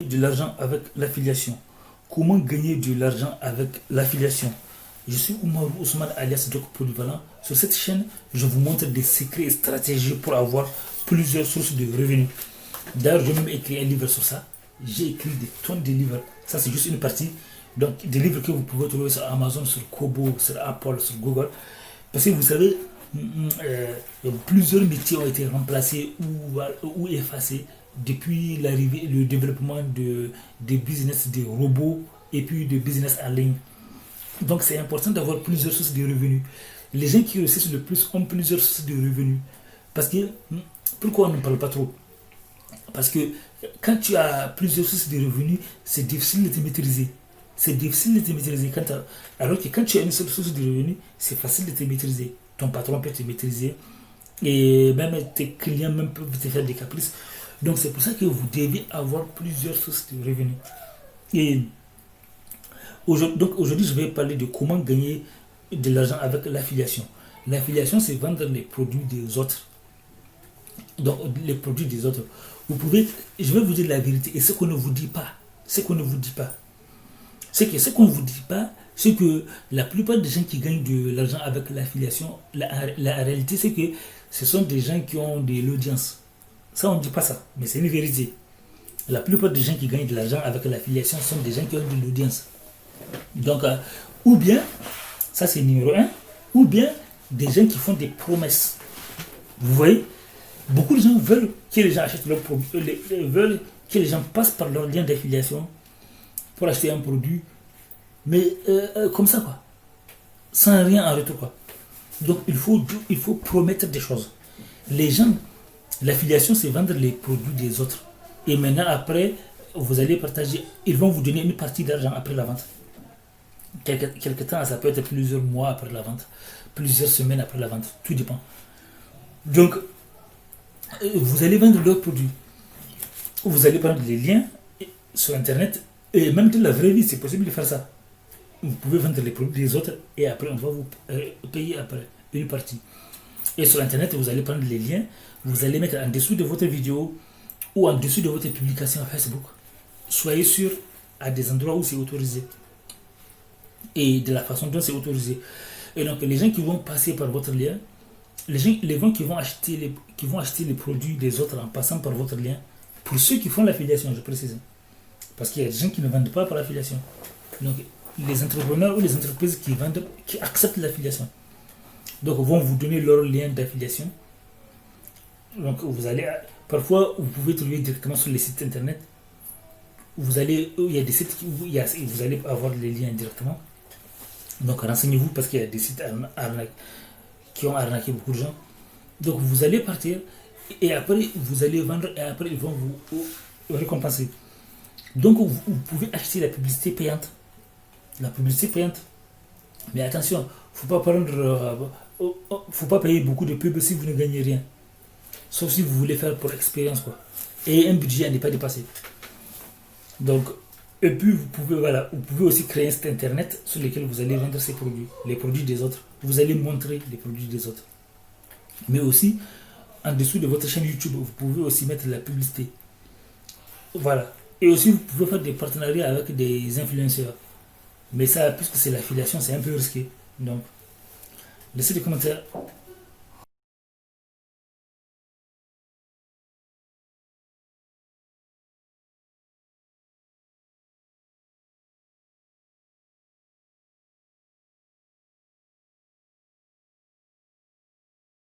De l'argent avec l'affiliation. Comment gagner de l'argent avec l'affiliation? Je suis Oumarou Ousmane alias Doc Polyvalent. Sur cette chaîne, je vous montre des secrets et stratégies pour avoir plusieurs sources de revenus. D'ailleurs, j'ai même écrit un livre sur ça. J'ai écrit des tonnes de livres. Ça, c'est juste une partie. Donc, des livres que vous pouvez trouver sur Amazon, sur Kobo, sur Apple, sur Google. Parce que vous savez, plusieurs métiers ont été remplacés ou effacés depuis l'arrivée, le développement des business, des robots et puis de business en ligne. Donc c'est important d'avoir plusieurs sources de revenus. Les gens qui réussissent le plus ont plusieurs sources de revenus. Parce que, pourquoi on ne parle pas trop? Parce que quand tu as plusieurs sources de revenus, c'est difficile de te maîtriser. C'est difficile de te maîtriser. Alors que quand tu as une seule source de revenus, c'est facile de te maîtriser. Ton patron peut te maîtriser. Et même tes clients même peuvent te faire des caprices. Donc c'est pour ça que vous devez avoir plusieurs sources de revenus. Et aujourd'hui, je vais parler de comment gagner de l'argent avec l'affiliation. L'affiliation, c'est vendre les produits des autres. Donc les produits des autres. Vous pouvez, je vais vous dire la vérité et ce qu'on ne vous dit pas. Ce qu'on ne vous dit pas. C'est que ce qu'on ne vous dit pas, c'est que la plupart des gens qui gagnent de l'argent avec l'affiliation, la réalité, c'est que ce sont des gens qui ont de l'audience. Ça, on ne dit pas ça, mais c'est une vérité. La plupart des gens qui gagnent de l'argent avec l'affiliation sont des gens qui ont de l'audience. Donc, ou bien, ça c'est numéro un, ou bien des gens qui font des promesses. Vous voyez, beaucoup de gens veulent que les gens achètent leurs produits, veulent que les gens passent par leur lien d'affiliation pour acheter un produit, mais comme ça, quoi. Sans rien en retour, quoi. Donc, il faut promettre des choses. Les gens, l'affiliation, c'est vendre les produits des autres. Et maintenant, après, vous allez partager. Ils vont vous donner une partie d'argent après la vente. Quelque temps, ça peut être plusieurs mois après la vente. Plusieurs semaines après la vente. Tout dépend. Donc, vous allez vendre leurs produits. Vous allez prendre les liens sur Internet. Et même dans la vraie vie, c'est possible de faire ça. Vous pouvez vendre les produits des autres et après, on va vous payer après une partie. Et sur Internet, vous allez prendre les liens. Vous allez mettre en dessous de votre vidéo ou en dessous de votre publication à Facebook. Soyez sûr à des endroits où c'est autorisé. Et de la façon dont c'est autorisé. Et donc, les gens qui vont passer par votre lien, les gens qui vont acheter les produits des autres en passant par votre lien, pour ceux qui font l'affiliation, je précise. Parce qu'il y a des gens qui ne vendent pas par l'affiliation. Donc, les entrepreneurs ou les entreprises qui vendent, qui acceptent l'affiliation. Donc, vont vous donner leur lien d'affiliation. Donc, vous allez, parfois, vous pouvez trouver directement sur les sites internet. Il y a des sites où vous allez avoir les liens directement. Donc, renseignez-vous parce qu'il y a des sites qui ont arnaqué beaucoup de gens. Donc, vous allez partir et après, vous allez vendre et après, ils vont vous récompenser. Donc, vous pouvez acheter la publicité payante. La publicité payante. Mais attention, faut pas payer beaucoup de pubs si vous ne gagnez rien. Sauf si vous voulez faire pour expérience, quoi. Et un budget à ne pas dépasser. Donc, et puis vous pouvez aussi créer un site internet sur lequel vous allez vendre ces produits, les produits des autres. Vous allez montrer les produits des autres. Mais aussi, en dessous de votre chaîne YouTube, vous pouvez aussi mettre la publicité. Voilà. Et aussi, vous pouvez faire des partenariats avec des influenceurs. Mais ça, puisque c'est l'affiliation, c'est un peu risqué. Donc, laissez des commentaires.